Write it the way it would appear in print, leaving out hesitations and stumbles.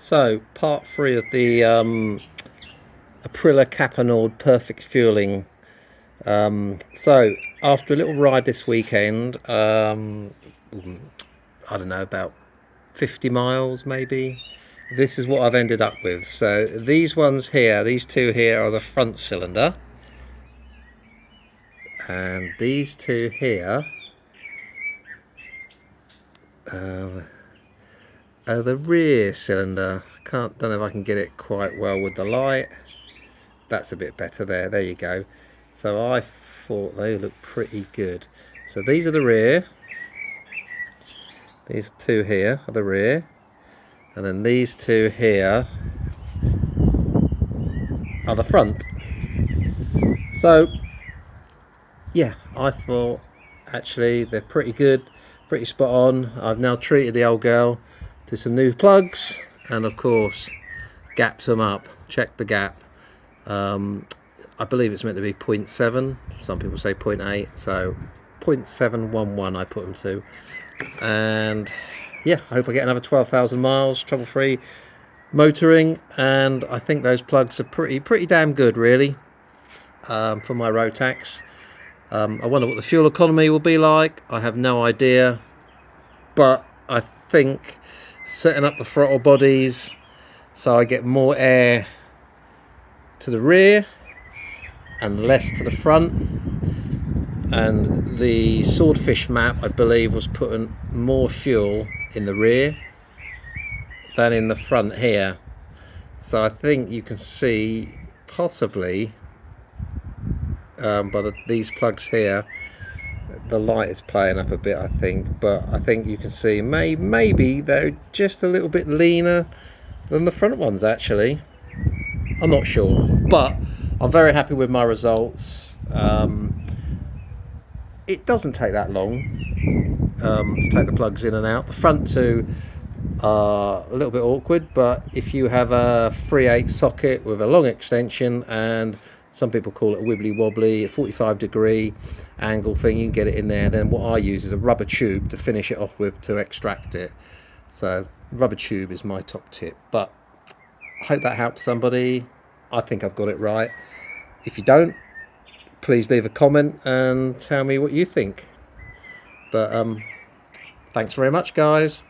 So, part 3 of the Aprilia Caponord perfect fueling. So, after a little ride this weekend, I don't know, about 50 miles maybe, this is what I've ended up with. So, these ones here, these two here are the front cylinder. And these two here are the rear cylinder. Don't know if I can get it quite well with the light. That's a bit better there you go. So I thought they look pretty good. So these are the rear, these two here are the rear, and then these two here are the front. So yeah, I thought actually they're pretty good, pretty spot on. I've now treated the old girl to some new plugs and of course gapped them up, checked the gap. I believe it's meant to be 0.7, some people say 0.8, so 0.711 I put them to. And yeah, I hope I get another 12,000 miles trouble-free motoring, and I think those plugs are pretty damn good really, for my Rotax. I wonder what the fuel economy will be like. I have no idea, but I think setting up the throttle bodies so I get more air to the rear and less to the front, and the Swordfish map I believe was putting more fuel in the rear than in the front here. So I think you can see possibly by these plugs here, the light is playing up a bit I think, but I think you can see maybe they're just a little bit leaner than the front ones actually. I'm not sure, but I'm very happy with my results. It doesn't take that long to take the plugs in and out. The front two are a little bit awkward, but if you have a 3/8 socket with a long extension, and some people call it a wibbly wobbly, a 45-degree angle thing, you can get it in there. Then what I use is a rubber tube to finish it off with to extract it. So rubber tube is my top tip, but I hope that helps somebody. I think I've got it right. If you don't, please leave a comment and tell me what you think. But thanks very much guys.